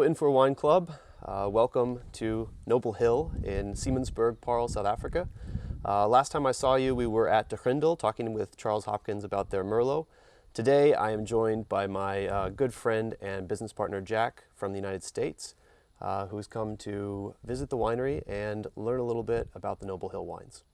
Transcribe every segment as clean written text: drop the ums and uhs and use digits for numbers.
In for Wine Club. Welcome to Noble Hill in Siemensburg, Paarl, South Africa. Last time I saw you, we were at De Grindel talking with Charles Hopkins about their Merlot. Today, I am joined by my good friend and business partner, Jack, from the United States, who's come to visit the winery and learn a little bit about the Noble Hill wines.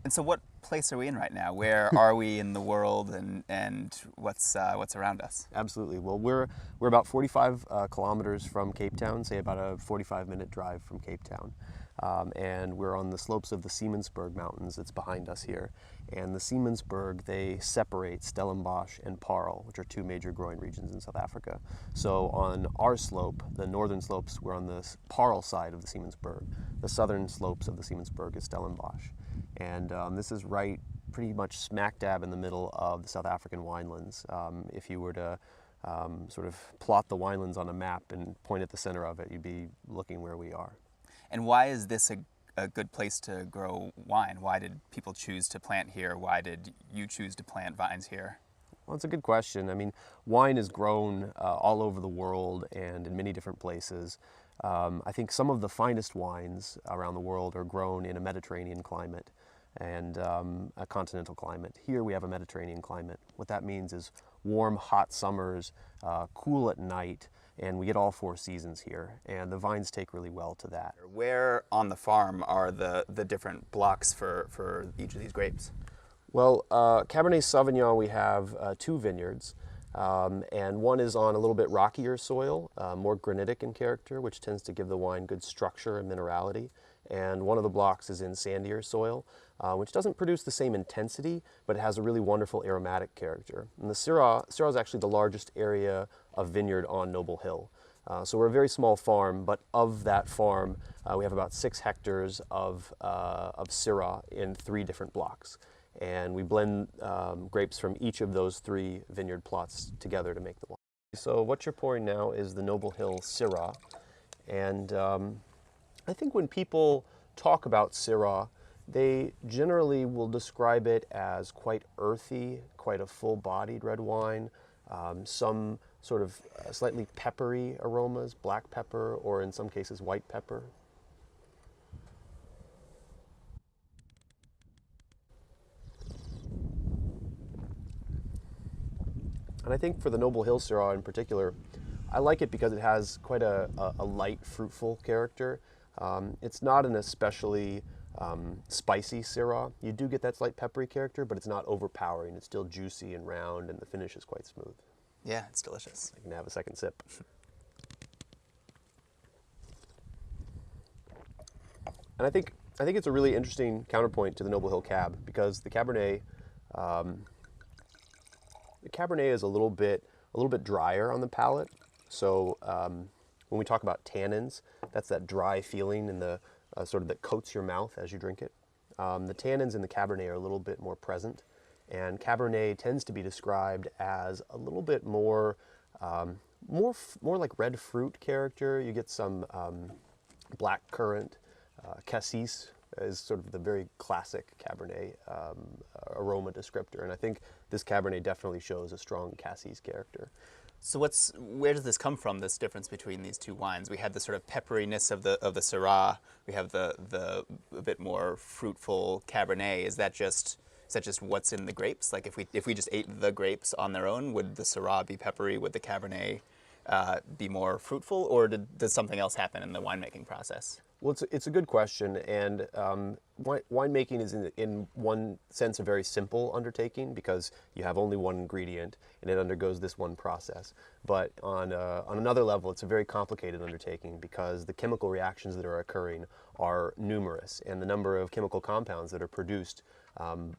And so what place are we in right now? Where are we in the world, and what's around us? Absolutely. Well, we're about 45 kilometers from Cape Town, say about a 45-minute drive from Cape Town. And we're on the slopes of the Siemensburg Mountains that's behind us here. And the Siemensburg, they separate Stellenbosch and Paarl, which are two major growing regions in South Africa. So on our slope, the northern slopes, we're on the Paarl side of the Siemensburg. The southern slopes of the Siemensburg is Stellenbosch. And this is right pretty much smack dab in the middle of the South African winelands. If you were to sort of plot the winelands on a map and point at the center of it, you'd be looking where we are. And why is this a good place to grow wine? Why did people choose to plant here? Why did you choose to plant vines here? Well, it's a good question. I mean, wine is grown all over the world and in many different places. I think some of the finest wines around the world are grown in a Mediterranean climate and a continental climate. Here we have a Mediterranean climate. What that means is warm, hot summers, cool at night, and we get all four seasons here, and the vines take really well to that. Where on the farm are the different blocks for each of these grapes? Well, Cabernet Sauvignon, we have two vineyards, and one is on a little bit rockier soil, more granitic in character, which tends to give the wine good structure and minerality. And one of the blocks is in sandier soil, which doesn't produce the same intensity, but it has a really wonderful aromatic character. And the Syrah is actually the largest area of vineyard on Noble Hill. So we're a very small farm, but of that farm, we have about 6 hectares of Syrah in 3 different blocks. And we blend grapes from each of those 3 vineyard plots together to make the wine. So what you're pouring now is the Noble Hill Syrah. And I think when people talk about Syrah, they generally will describe it as quite earthy, quite a full-bodied red wine, some sort of slightly peppery aromas, black pepper, or in some cases white pepper. And I think for the Noble Hill Syrah in particular, I like it because it has quite a light, fruitful character. It's not an especially spicy Syrah. You do get that slight peppery character, but it's not overpowering. It's still juicy and round, and the finish is quite smooth. Yeah, it's delicious. I can have a second sip. And I think it's a really interesting counterpoint to the Noble Hill Cab, because the Cabernet is a little bit drier on the palate. So when we talk about tannins, that's that dry feeling in the sort of that coats your mouth as you drink it. The tannins in the Cabernet are a little bit more present, and Cabernet tends to be described as a little bit more like red fruit character. You get some black currant, cassis is sort of the very classic Cabernet aroma descriptor, and I think this Cabernet definitely shows a strong cassis character. So where does this come from, this difference between these two wines? We had the sort of pepperiness of the Syrah. We have the a bit more fruitful Cabernet. Is that just what's in the grapes? Like if we just ate the grapes on their own, would the Syrah be peppery? Would the Cabernet be more fruitful, or does something else happen in the winemaking process? Well, it's a good question, and winemaking is in one sense a very simple undertaking because you have only one ingredient and it undergoes this one process. But on another level, it's a very complicated undertaking because the chemical reactions that are occurring are numerous, and the number of chemical compounds that are produced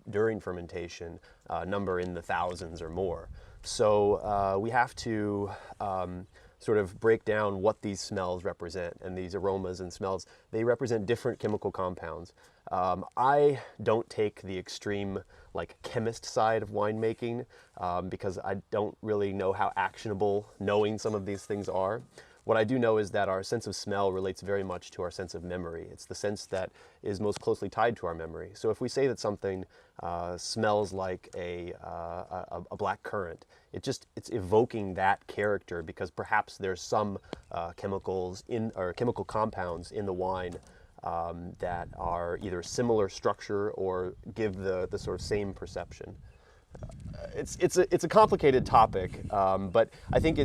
during fermentation number in the thousands or more. So we have to sort of break down what these smells represent, and these aromas and smells, they represent different chemical compounds. I don't take the extreme like chemist side of winemaking because I don't really know how actionable knowing some of these things are. What I do know is that our sense of smell relates very much to our sense of memory. It's the sense that is most closely tied to our memory. So if we say that something smells like a black currant, it's evoking that character because perhaps there's some chemicals or chemical compounds in the wine that are either similar structure or give the sort of same perception. It's a complicated topic, but I think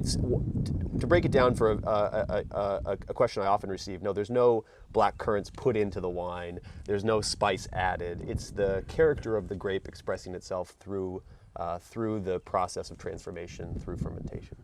to break it down for a question I often receive. No, there's no black currants put into the wine. There's no spice added. It's the character of the grape expressing itself through the process of transformation through fermentation.